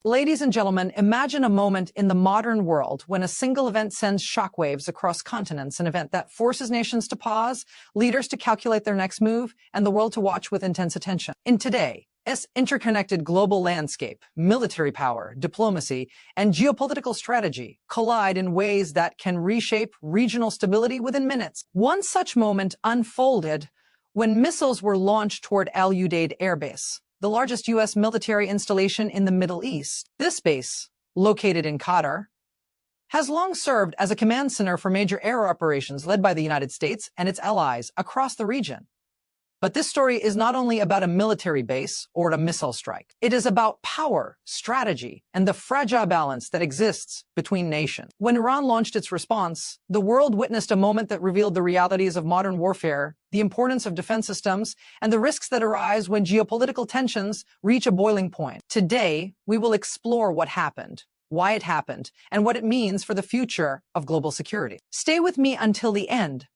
Ladies and gentlemen, imagine a moment in the modern world when a single event sends shockwaves across continents, an event that forces nations to pause, leaders to calculate their next move, and the world to watch with intense attention. In today's interconnected global landscape, military power, diplomacy, and geopolitical strategy collide in ways that can reshape regional stability within minutes. One such moment unfolded when missiles were launched toward Al Udeid Air Base, the largest U.S. military installation in the Middle East. This base, located in Qatar, has long served as a command center for major air operations led by the United States and its allies across the region. But this story is not only about a military base or a missile strike. It is about power, strategy, and the fragile balance that exists between nations. When Iran launched its response, the world witnessed a moment that revealed the realities of modern warfare, the importance of defense systems, and the risks that arise when geopolitical tensions reach a boiling point. Today, we will explore what happened, why it happened, and what it means for the future of global security. Stay with me until the end,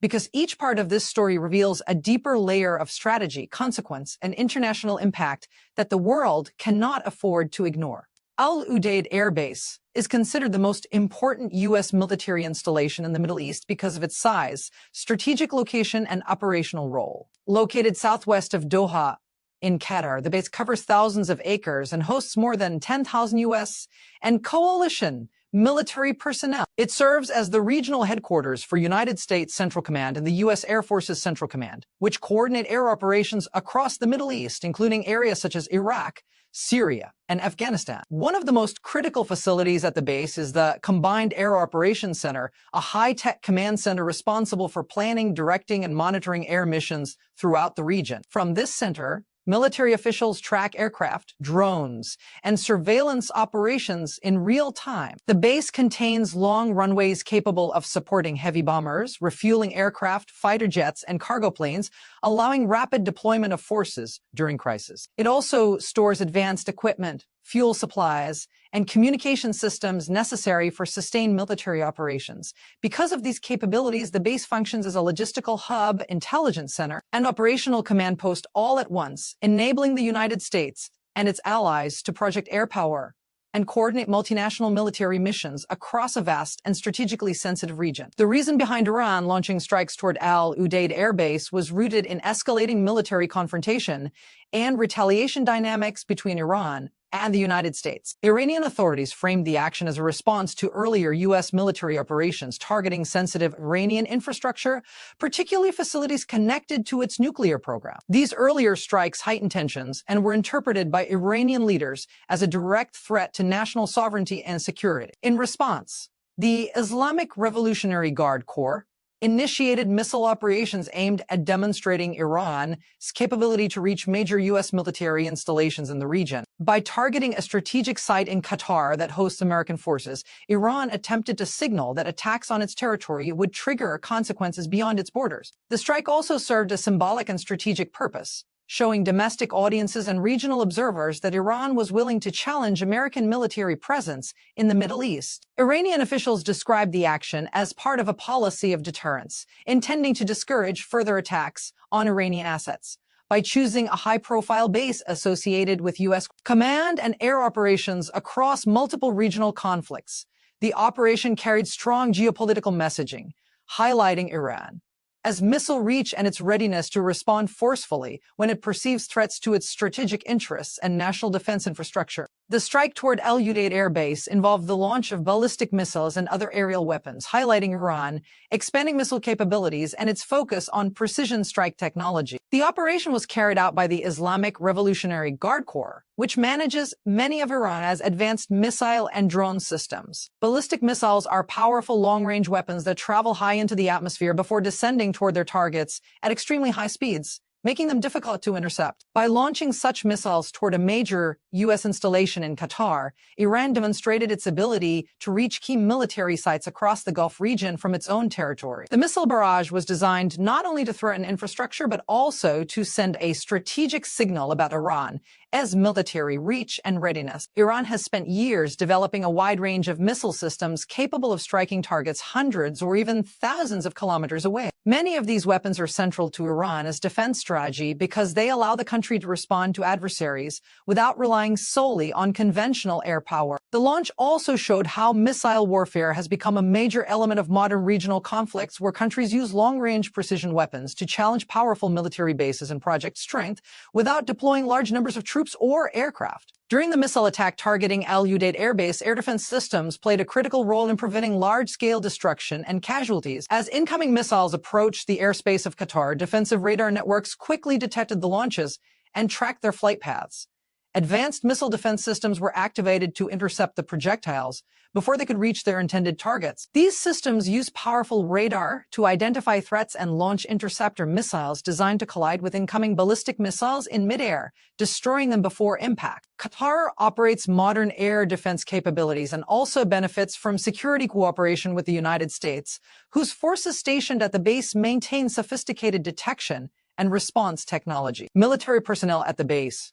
because each part of this story reveals a deeper layer of strategy, consequence, and international impact that the world cannot afford to ignore. Al Udeid Air Base is considered the most important U.S. military installation in the Middle East because of its size, strategic location, and operational role. Located southwest of Doha in Qatar, the base covers thousands of acres and hosts more than 10,000 U.S. and coalition military personnel. It serves as the regional headquarters for United States Central Command and the U.S. Air Force's Central Command, which coordinate air operations across the Middle East, including areas such as Iraq, Syria, and Afghanistan. One of the most critical facilities at the base is the Combined Air Operations Center, a high-tech command center responsible for planning, directing, and monitoring air missions throughout the region. From this center, military officials track aircraft, drones, and surveillance operations in real time. The base contains long runways capable of supporting heavy bombers, refueling aircraft, fighter jets, and cargo planes, allowing rapid deployment of forces during crisis. It also stores advanced equipment, fuel supplies, and communication systems necessary for sustained military operations. Because of these capabilities, the base functions as a logistical hub, intelligence center, and operational command post all at once, enabling the United States and its allies to project air power and coordinate multinational military missions across a vast and strategically sensitive region. The reason behind Iran launching strikes toward Al Udeid Air Base was rooted in escalating military confrontation and retaliation dynamics between Iran and the United States. Iranian authorities framed the action as a response to earlier U.S. military operations targeting sensitive Iranian infrastructure, particularly facilities connected to its nuclear program. These earlier strikes heightened tensions and were interpreted by Iranian leaders as a direct threat to national sovereignty and security. In response, the Islamic Revolutionary Guard Corps initiated missile operations aimed at demonstrating Iran's capability to reach major U.S. military installations in the region. By targeting a strategic site in Qatar that hosts American forces, Iran attempted to signal that attacks on its territory would trigger consequences beyond its borders. The strike also served a symbolic and strategic purpose, showing domestic audiences and regional observers that Iran was willing to challenge American military presence in the Middle East. Iranian officials described the action as part of a policy of deterrence, intending to discourage further attacks on Iranian assets. By choosing a high-profile base associated with U.S. command and air operations across multiple regional conflicts, the operation carried strong geopolitical messaging, highlighting Iran as missile reach and its readiness to respond forcefully when it perceives threats to its strategic interests and national defense infrastructure. The strike toward Al Udeid Air Base involved the launch of ballistic missiles and other aerial weapons, highlighting Iran expanding missile capabilities and its focus on precision strike technology. The operation was carried out by the Islamic Revolutionary Guard Corps, which manages many of Iran's advanced missile and drone systems. Ballistic missiles are powerful long-range weapons that travel high into the atmosphere before descending toward their targets at extremely high speeds, making them difficult to intercept. By launching such missiles toward a major U.S. installation in Qatar, Iran demonstrated its ability to reach key military sites across the Gulf region from its own territory. The missile barrage was designed not only to threaten infrastructure, but also to send a strategic signal about Iran as military reach and readiness. Iran has spent years developing a wide range of missile systems capable of striking targets hundreds or even thousands of kilometers away. Many of these weapons are central to Iran's defense strategy because they allow the country to respond to adversaries without relying solely on conventional air power. The launch also showed how missile warfare has become a major element of modern regional conflicts where countries use long-range precision weapons to challenge powerful military bases and project strength without deploying large numbers of troops or aircraft. During the missile attack targeting Udeid Air Base, air defense systems played a critical role in preventing large-scale destruction and casualties. As incoming missiles approached the airspace of Qatar, defensive radar networks quickly detected the launches and tracked their flight paths. Advanced missile defense systems were activated to intercept the projectiles before they could reach their intended targets. These systems use powerful radar to identify threats and launch interceptor missiles designed to collide with incoming ballistic missiles in midair, destroying them before impact. Qatar operates modern air defense capabilities and also benefits from security cooperation with the United States, whose forces stationed at the base maintain sophisticated detection and response technology. Military personnel at the base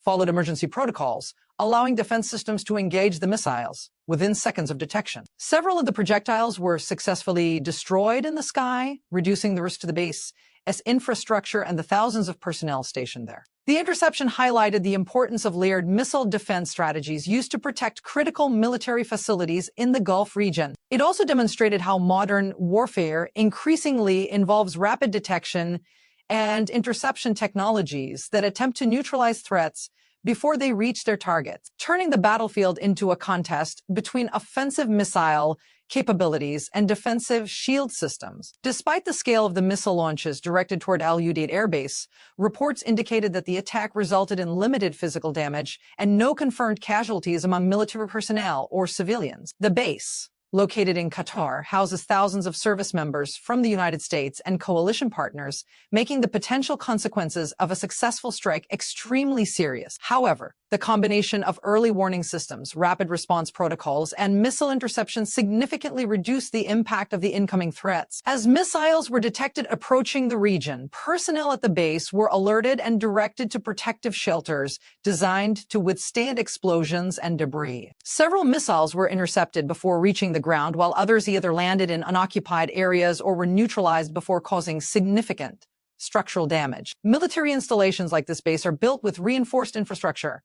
followed emergency protocols, allowing defense systems to engage the missiles within seconds of detection. Several of the projectiles were successfully destroyed in the sky, reducing the risk to the base as infrastructure and the thousands of personnel stationed there. The interception highlighted the importance of layered missile defense strategies used to protect critical military facilities in the Gulf region. It also demonstrated how modern warfare increasingly involves rapid detection and interception technologies that attempt to neutralize threats before they reach their targets, turning the battlefield into a contest between offensive missile capabilities and defensive shield systems. Despite the scale of the missile launches directed toward Udeid Air Base, reports indicated that the attack resulted in limited physical damage and no confirmed casualties among military personnel or civilians. The base, located in Qatar, houses thousands of service members from the United States and coalition partners, making the potential consequences of a successful strike extremely serious. However, the combination of early warning systems, rapid response protocols, and missile interception significantly reduced the impact of the incoming threats. As missiles were detected approaching the region, personnel at the base were alerted and directed to protective shelters designed to withstand explosions and debris. Several missiles were intercepted before reaching the ground, while others either landed in unoccupied areas or were neutralized before causing significant structural damage. Military installations like this base are built with reinforced infrastructure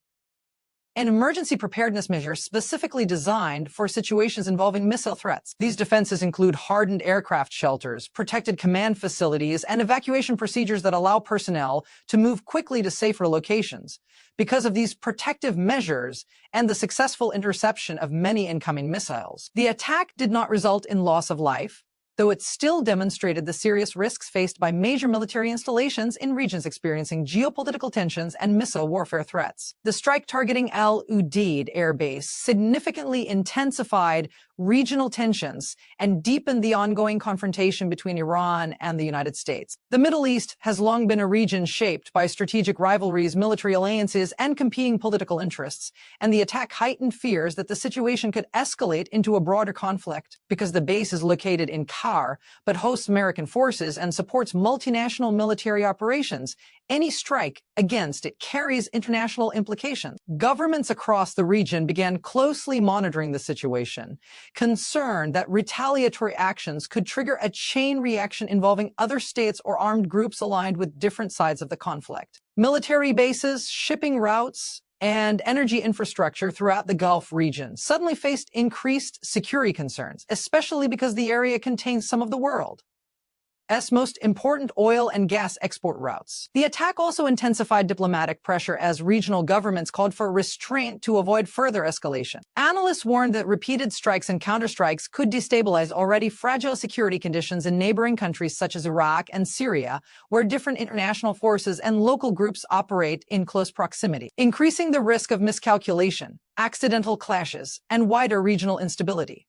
and emergency preparedness measures specifically designed for situations involving missile threats. These defenses include hardened aircraft shelters, protected command facilities, and evacuation procedures that allow personnel to move quickly to safer locations. Because of these protective measures and the successful interception of many incoming missiles, the attack did not result in loss of life, though it still demonstrated the serious risks faced by major military installations in regions experiencing geopolitical tensions and missile warfare threats. The strike targeting Udeid Air Base significantly intensified regional tensions and deepened the ongoing confrontation between Iran and the United States. The Middle East has long been a region shaped by strategic rivalries, military alliances, and competing political interests, and the attack heightened fears that the situation could escalate into a broader conflict. Because the base is located in Qatar, but hosts American forces and supports multinational military operations, any strike against it carries international implications. Governments across the region began closely monitoring the situation, concerned that retaliatory actions could trigger a chain reaction involving other states or armed groups aligned with different sides of the conflict. Military bases, shipping routes, and energy infrastructure throughout the Gulf region suddenly faced increased security concerns, especially because the area contains some of the world's most important oil and gas export routes. The attack also intensified diplomatic pressure as regional governments called for restraint to avoid further escalation. Analysts warned that repeated strikes and counterstrikes could destabilize already fragile security conditions in neighboring countries such as Iraq and Syria, where different international forces and local groups operate in close proximity, increasing the risk of miscalculation, accidental clashes, and wider regional instability.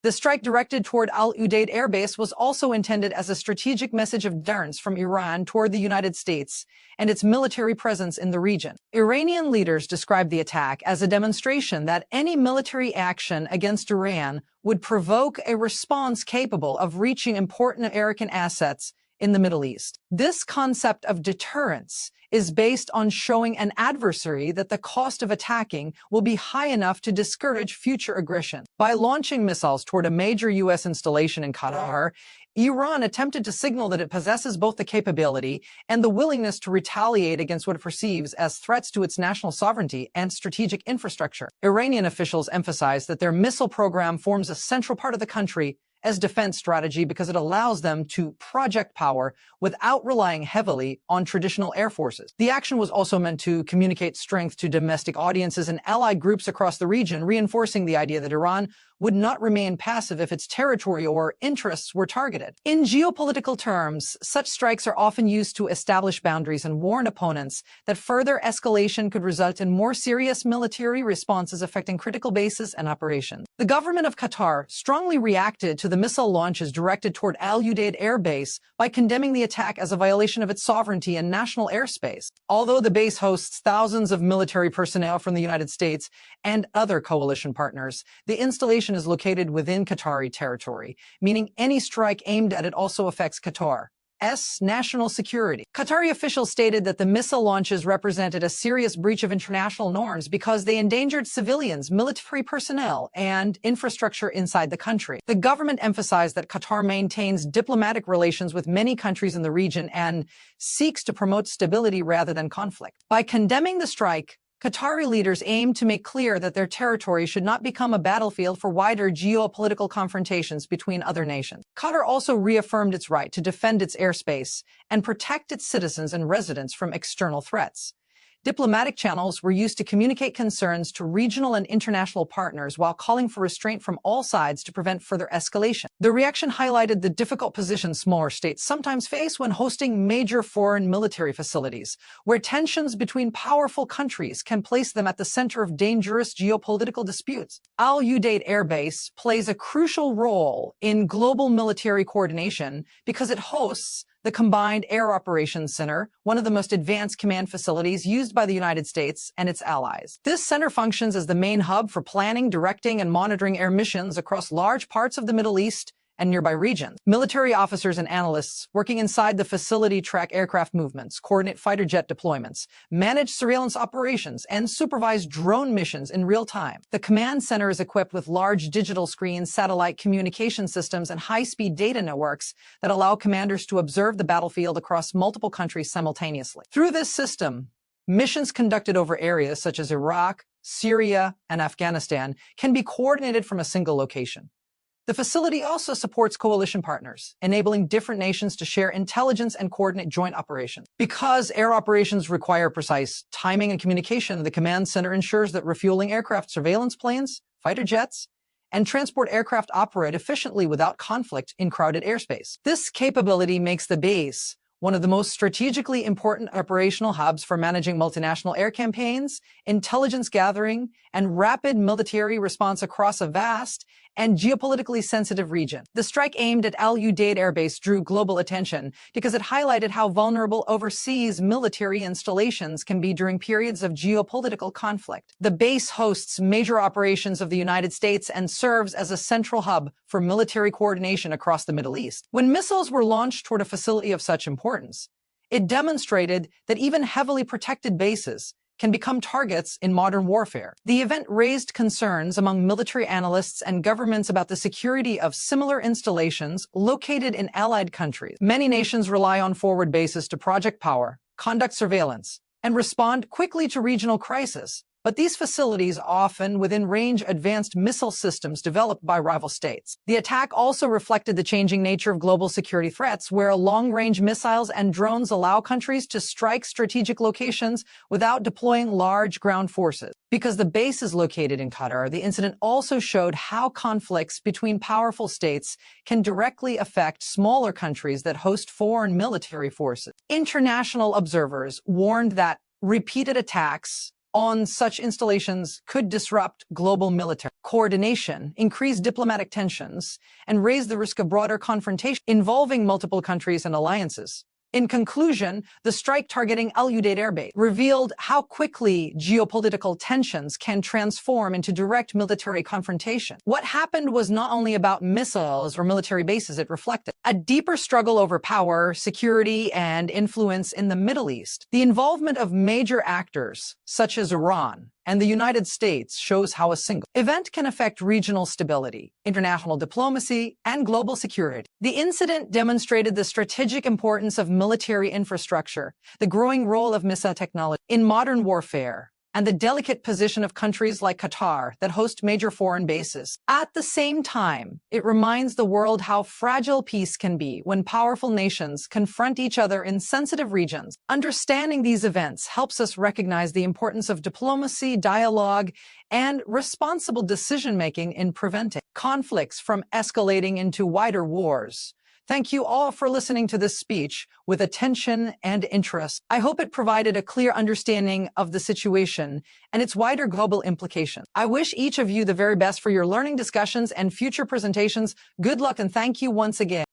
The strike directed toward Udeid Air Base was also intended as a strategic message of deterrence from Iran toward the United States and its military presence in the region. Iranian leaders described the attack as a demonstration that any military action against Iran would provoke a response capable of reaching important American assets in the Middle East. This concept of deterrence is based on showing an adversary that the cost of attacking will be high enough to discourage future aggression. By launching missiles toward a major U.S. installation in Qatar, Iran attempted to signal that it possesses both the capability and the willingness to retaliate against what it perceives as threats to its national sovereignty and strategic infrastructure. Iranian officials emphasized that their missile program forms a central part of the country as defense strategy because it allows them to project power without relying heavily on traditional air forces. The action was also meant to communicate strength to domestic audiences and allied groups across the region, reinforcing the idea that Iran would not remain passive if its territory or interests were targeted. In geopolitical terms, such strikes are often used to establish boundaries and warn opponents that further escalation could result in more serious military responses affecting critical bases and operations. The government of Qatar strongly reacted to the missile launches directed toward Udeid Air Base by condemning the attack as a violation of its sovereignty and national airspace. Although the base hosts thousands of military personnel from the United States and other coalition partners, the installation is located within Qatari territory, meaning any strike aimed at it also affects Qatar's national security. Qatari officials stated that the missile launches represented a serious breach of international norms because they endangered civilians, military personnel, and infrastructure inside the country. The government emphasized that Qatar maintains diplomatic relations with many countries in the region and seeks to promote stability rather than conflict. By condemning the strike, Qatari leaders aim to make clear that their territory should not become a battlefield for wider geopolitical confrontations between other nations. Qatar also reaffirmed its right to defend its airspace and protect its citizens and residents from external threats. Diplomatic channels were used to communicate concerns to regional and international partners while calling for restraint from all sides to prevent further escalation. The reaction highlighted the difficult position smaller states sometimes face when hosting major foreign military facilities, where tensions between powerful countries can place them at the center of dangerous geopolitical disputes. Udeid Air Base plays a crucial role in global military coordination because it hosts the Combined Air Operations Center, one of the most advanced command facilities used by the United States and its allies. This center functions as the main hub for planning, directing, and monitoring air missions across large parts of the Middle East and nearby regions. Military officers and analysts working inside the facility track aircraft movements, coordinate fighter jet deployments, manage surveillance operations, and supervise drone missions in real time. The command center is equipped with large digital screens, satellite communication systems, and high-speed data networks that allow commanders to observe the battlefield across multiple countries simultaneously. Through this system, missions conducted over areas such as Iraq, Syria, and Afghanistan can be coordinated from a single location. The facility also supports coalition partners, enabling different nations to share intelligence and coordinate joint operations. Because air operations require precise timing and communication, the command center ensures that refueling aircraft, surveillance planes, fighter jets, and transport aircraft operate efficiently without conflict in crowded airspace. This capability makes the base one of the most strategically important operational hubs for managing multinational air campaigns, intelligence gathering, and rapid military response across a vast and geopolitically sensitive region. The strike aimed at Udeid Air Base drew global attention because it highlighted how vulnerable overseas military installations can be during periods of geopolitical conflict. The base hosts major operations of the United States and serves as a central hub for military coordination across the Middle East. When missiles were launched toward a facility of such importance, it demonstrated that even heavily protected bases can become targets in modern warfare. The event raised concerns among military analysts and governments about the security of similar installations located in allied countries. Many nations rely on forward bases to project power, conduct surveillance, and respond quickly to regional crises. But these facilities often within range advanced missile systems developed by rival states. The attack also reflected the changing nature of global security threats, where long-range missiles and drones allow countries to strike strategic locations without deploying large ground forces. Because the base is located in Qatar, the incident also showed how conflicts between powerful states can directly affect smaller countries that host foreign military forces. International observers warned that repeated attacks on such installations could disrupt global military coordination, increase diplomatic tensions, and raise the risk of broader confrontation involving multiple countries and alliances. In conclusion, the strike targeting Udeid Air Base revealed how quickly geopolitical tensions can transform into direct military confrontation. What happened was not only about missiles or military bases, it reflected a deeper struggle over power, security, and influence in the Middle East. The involvement of major actors, such as Iran and the United States, shows how a single event can affect regional stability, international diplomacy, and global security. The incident demonstrated the strategic importance of military infrastructure, the growing role of missile technology in modern warfare, and the delicate position of countries like Qatar that host major foreign bases. At the same time, it reminds the world how fragile peace can be when powerful nations confront each other in sensitive regions. Understanding these events helps us recognize the importance of diplomacy, dialogue, and responsible decision-making in preventing conflicts from escalating into wider wars. Thank you all for listening to this speech with attention and interest. I hope it provided a clear understanding of the situation and its wider global implications. I wish each of you the very best for your learning discussions and future presentations. Good luck and thank you once again.